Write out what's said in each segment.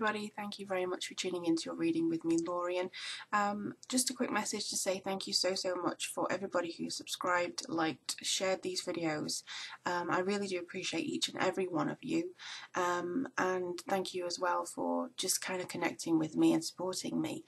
everybody, thank you very much for tuning into your reading with me, Lorien. Just a quick message to say thank you so much for everybody who subscribed, liked, shared these videos. I really do appreciate each and every one of you, and thank you as well for just kind of connecting with me and supporting me.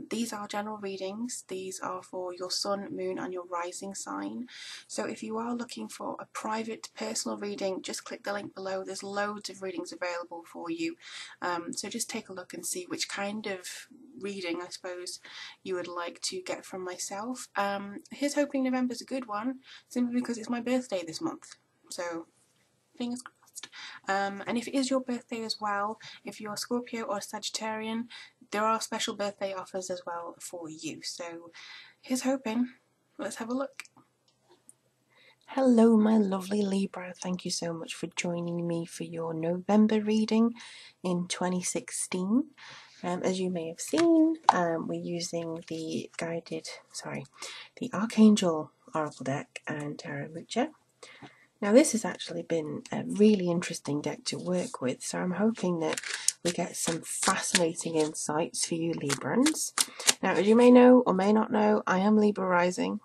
These are general readings. These are for your sun, moon and your rising sign. So if you are looking for a private personal reading, just click the link below. There's loads of readings available for you. So just take a look and see which kind of reading, I suppose, you would like to get from myself. Here's hoping November's a good one, simply because it's my birthday this month. So fingers crossed. And if it is your birthday as well, if you're a Scorpio or a Sagittarian, there are special birthday offers as well for you. So here's hoping. Let's have a look. Hello my lovely Libra, thank you so much for joining me for your November reading in 2016. As you may have seen, we're using the the Archangel Oracle deck and Tarot Mucha. Now this has actually been a really interesting deck to work with, so I'm hoping that we get some fascinating insights for you Librans. Now as you may know or may not know, I am Libra rising.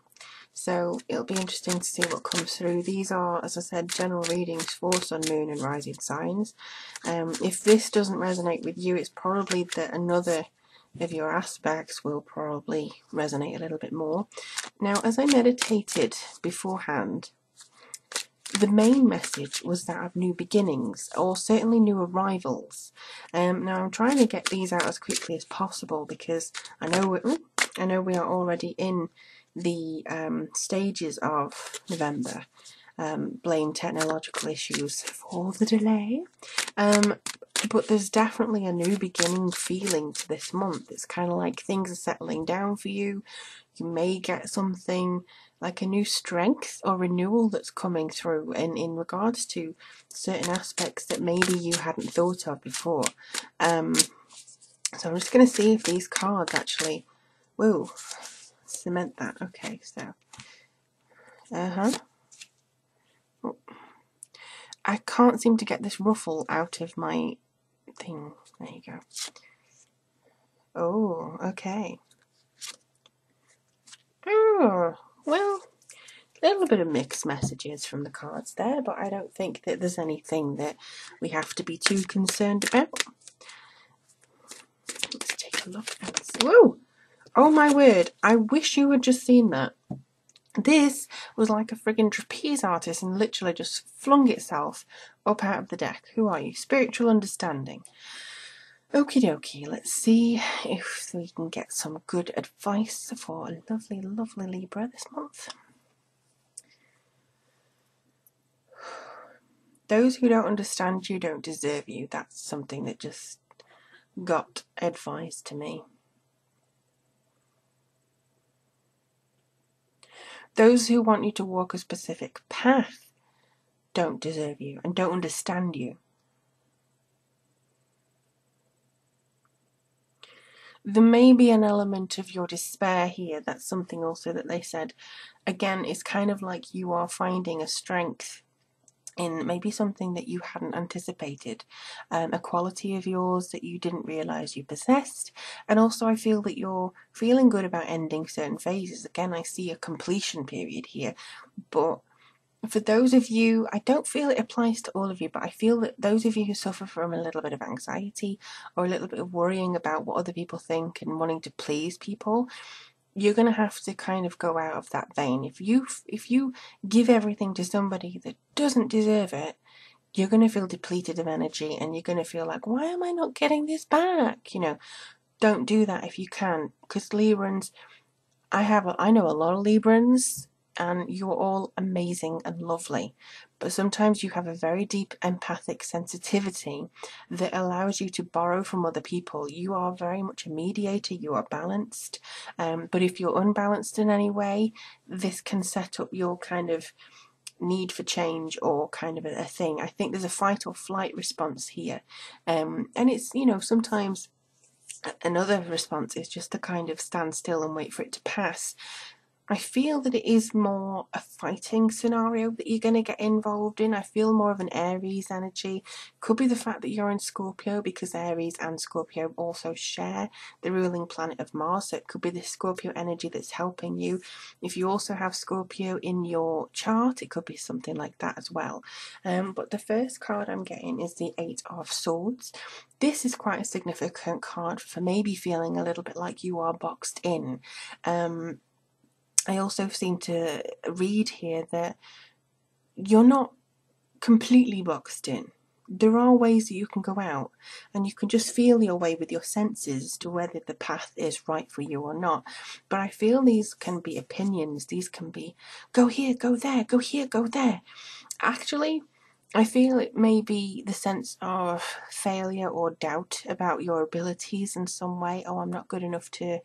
So it'll be interesting to see what comes through. These are, as I said, general readings for Sun, Moon and Rising signs. If this doesn't resonate with you, it's probably that another of your aspects will probably resonate a little bit more. Now, as I meditated beforehand, the main message was that of new beginnings, or certainly new arrivals. Now I'm trying to get these out as quickly as possible because I know we are already in the stages of November. Blame technological issues for the delay. But there's definitely a new beginning feeling to this month. It's kind of like things are settling down for you. You may get something like a new strength or renewal that's coming through in regards to certain aspects that maybe you hadn't thought of before. So I'm just going to see if these cards actually will cement that. Okay, so oh, I can't seem to get this ruffle out of my thing. There you go. Oh, okay. Oh, well, a little bit of mixed messages from the cards there, but I don't think that there's anything that we have to be too concerned about. Let's take a look and see. Whoa! Oh my word, I wish you had just seen that. This was like a friggin' trapeze artist and literally just flung itself up out of the deck. Who are you? Spiritual understanding. Okie dokie, let's see if we can get some good advice for a lovely, lovely Libra this month. Those who don't understand you don't deserve you. That's something that just got advised to me. Those who want you to walk a specific path don't deserve you and don't understand you. There may be an element of your despair here. That's something also that they said. Again, it's kind of like you are finding a strength in maybe something that you hadn't anticipated, a quality of yours that you didn't realise you possessed. And also I feel that you're feeling good about ending certain phases. Again, I see a completion period here, but for those of you, I don't feel it applies to all of you, but I feel that those of you who suffer from a little bit of anxiety or a little bit of worrying about what other people think and wanting to please people, you're going to have to kind of go out of that vein. If you give everything to somebody that doesn't deserve it, you're going to feel depleted of energy and you're going to feel like, why am I not getting this back? You know, don't do that if you can, because Librans, I know a lot of Librans, and you're all amazing and lovely, but sometimes you have a very deep empathic sensitivity that allows you to borrow from other people. You are very much a mediator, you are balanced, but if you're unbalanced in any way, this can set up your kind of need for change or kind of a thing. I think there's a fight or flight response here, and it's, you know, sometimes another response is just to kind of stand still and wait for it to pass. I feel that it is more a fighting scenario that you're going to get involved in. I feel more of an Aries energy. Could be the fact that you're in Scorpio, because Aries and Scorpio also share the ruling planet of Mars. So it could be the Scorpio energy that's helping you. If you also have Scorpio in your chart, it could be something like that as well. But the first card I'm getting is the Eight of Swords. This is quite a significant card for maybe feeling a little bit like you are boxed in. I also seem to read here that you're not completely boxed in. There are ways that you can go out, and you can just feel your way with your senses as to whether the path is right for you or not. But I feel these can be opinions. These can be go here, go there, go here, go there. Actually, I feel it may be the sense of failure or doubt about your abilities in some way. Oh, I'm not good enough to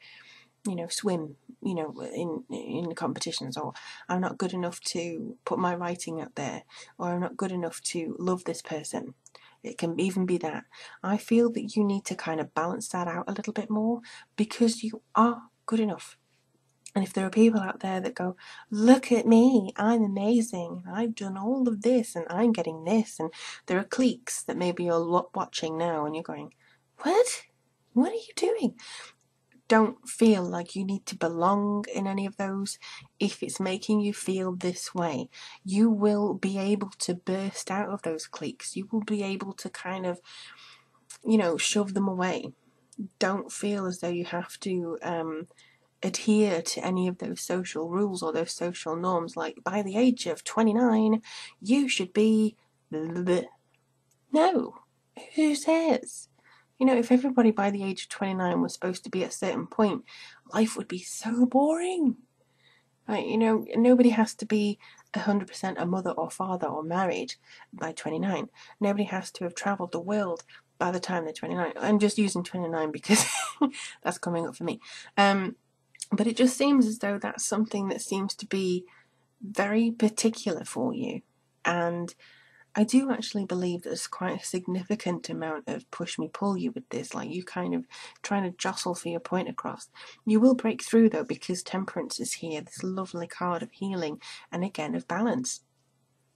swim, in competitions, or I'm not good enough to put my writing out there, or I'm not good enough to love this person. It can even be that. I feel that you need to kind of balance that out a little bit more, because you are good enough. And if there are people out there that go, look at me, I'm amazing, I've done all of this, and I'm getting this, and there are cliques that maybe you're watching now and you're going, what are you doing? Don't feel like you need to belong in any of those. If it's making you feel this way, you will be able to burst out of those cliques. You will be able to kind of, shove them away. Don't feel as though you have to adhere to any of those social rules or those social norms, like by the age of 29, you should be... No. Who says? If everybody by the age of 29 was supposed to be at a certain point, life would be so boring. Right? Nobody has to be 100% a mother or father or married by 29. Nobody has to have travelled the world by the time they're 29. I'm just using 29 because that's coming up for me. But it just seems as though that's something that seems to be very particular for you. And I do actually believe that there's quite a significant amount of push me pull you with this, like you kind of trying to jostle for your point across. You will break through though, because Temperance is here, this lovely card of healing and again of balance.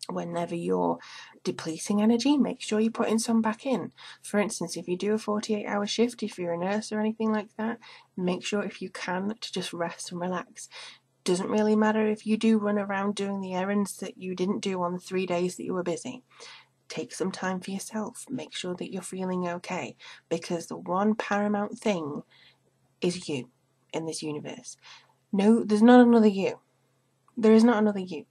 Whenever you're depleting energy, make sure you put in some back in. For instance, if you do a 48-hour shift, if you're a nurse or anything like that, make sure if you can to just rest and relax. Doesn't really matter if you do run around doing the errands that you didn't do on the 3 days that you were busy. Take some time for yourself. Make sure that you're feeling okay, because the one paramount thing is you in this universe. No, there's not another you. There is not another you.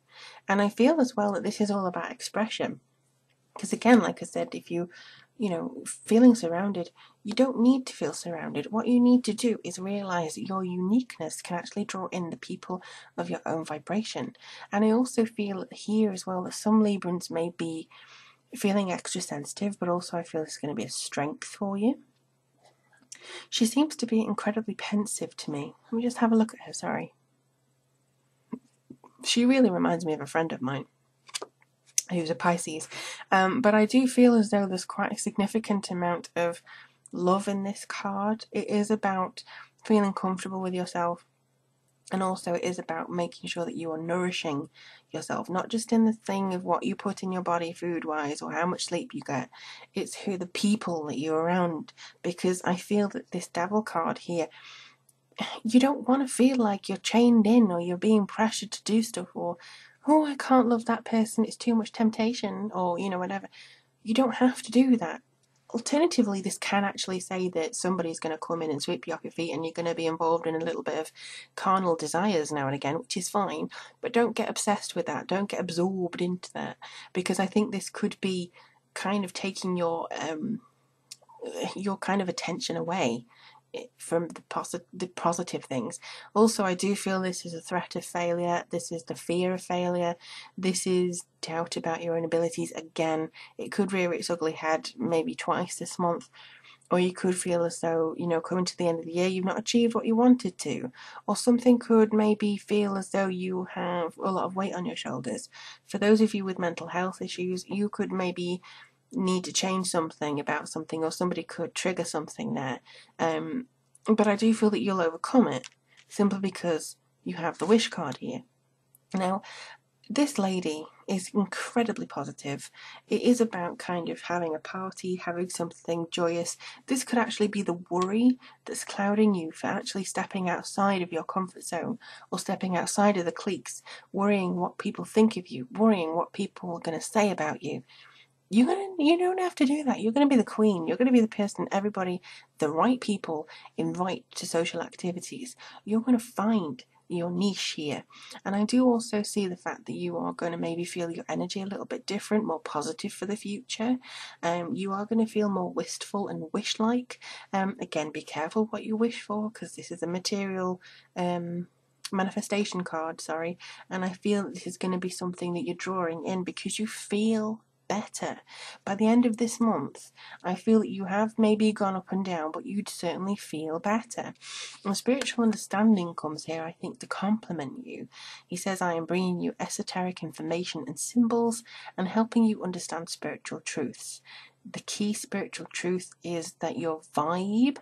And I feel as well that this is all about expression. Because again, like I said, if you feeling surrounded, you don't need to feel surrounded. What you need to do is realize that your uniqueness can actually draw in the people of your own vibration. And I also feel here as well that some Librans may be feeling extra sensitive, but also I feel it's going to be a strength for you. She seems to be incredibly pensive to me. Let me just have a look at her, sorry. She really reminds me of a friend of mine who's a Pisces. But I do feel as though there's quite a significant amount of love in this card. It is about feeling comfortable with yourself, and also it is about making sure that you are nourishing yourself, not just in the thing of what you put in your body food wise or how much sleep you get. It's who the people that you're around, because I feel that this Devil card here, you don't want to feel like you're chained in or you're being pressured to do stuff, or oh, I can't love that person, it's too much temptation, or whatever. You don't have to do that. Alternatively, this can actually say that somebody's going to come in and sweep you off your feet, and you're going to be involved in a little bit of carnal desires now and again, which is fine, but don't get obsessed with that. Don't get absorbed into that, because I think this could be kind of taking your kind of attention away from the positive things. Also, I do feel this is a threat of failure. This is the fear of failure. This is doubt about your own abilities. Again, it could rear its ugly head maybe twice this month, or you could feel as though, coming to the end of the year, you've not achieved what you wanted to, or something could maybe feel as though you have a lot of weight on your shoulders. For those of you with mental health issues, you could maybe need to change something about something, or somebody could trigger something there. But I do feel that you'll overcome it, simply because you have the Wish card here. Now, this lady is incredibly positive. It is about kind of having a party, having something joyous. This could actually be the worry that's clouding you for actually stepping outside of your comfort zone or stepping outside of the cliques, worrying what people think of you, worrying what people are going to say about you. You don't have to do that. You're going to be the queen. You're going to be the person everybody, the right people, invite to social activities. You're going to find your niche here. And I do also see the fact that you are going to maybe feel your energy a little bit different, more positive for the future. You are going to feel more wistful and wish-like. Again, be careful what you wish for, because this is a material manifestation card, sorry. And I feel that this is going to be something that you're drawing in because you feel better. By the end of this month, I feel that you have maybe gone up and down, but you'd certainly feel better. And spiritual understanding comes here, I think, to complement you. He says, I am bringing you esoteric information and symbols and helping you understand spiritual truths. The key spiritual truth is that your vibe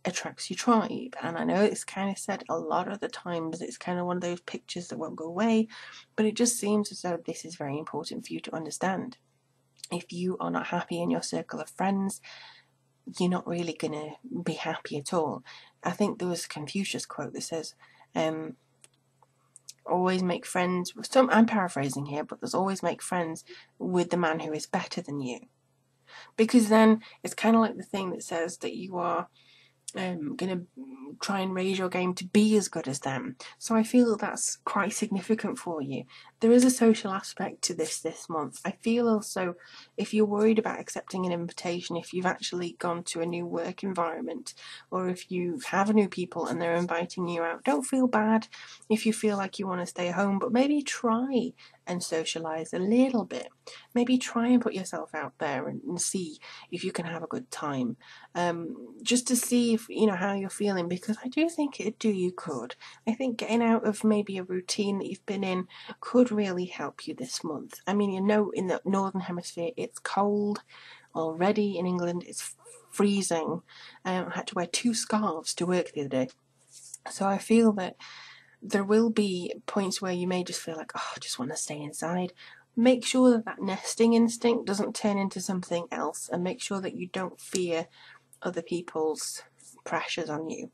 attracts your tribe. And I know it's kind of said a lot of the times, it's kind of one of those pictures that won't go away, but it just seems as though this is very important for you to understand. If you are not happy in your circle of friends, you're not really going to be happy at all. I think there was a Confucius quote that says, always make friends with some, I'm paraphrasing here, but there's always make friends with the man who is better than you. Because then it's kind of like the thing that says that you are going to try and raise your game to be as good as them. So I feel that's quite significant for you. There is a social aspect to this month. I feel also, if you're worried about accepting an invitation, if you've actually gone to a new work environment, or if you have new people and they're inviting you out, don't feel bad if you feel like you want to stay home, but maybe try and socialise a little bit. Maybe try and put yourself out there and see if you can have a good time. Just to see if, how you're feeling, because I do think it'd do you good. I think getting out of maybe a routine that you've been in could really help you this month. I mean, in the northern hemisphere it's cold already. In England it's freezing. I had to wear 2 scarves to work the other day. So I feel that there will be points where you may just feel like, I just want to stay inside. Make sure that nesting instinct doesn't turn into something else, and make sure that you don't fear other people's pressures on you.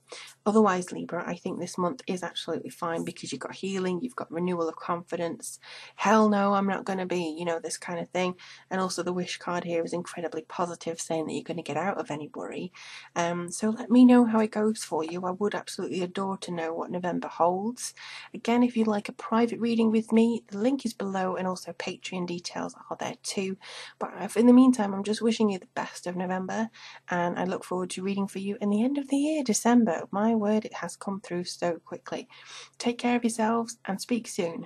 Otherwise, Libra, I think this month is absolutely fine, because you've got healing, you've got renewal of confidence. Hell no, I'm not going to be, this kind of thing. And also the Wish card here is incredibly positive, saying that you're going to get out of any worry. So let me know how it goes for you. I would absolutely adore to know what November holds. Again, if you'd like a private reading with me, the link is below, and also Patreon details are there too. But in the meantime, I'm just wishing you the best of November, and I look forward to reading for you in the end of the year, December. My word, it has come through so quickly. Take care of yourselves and speak soon.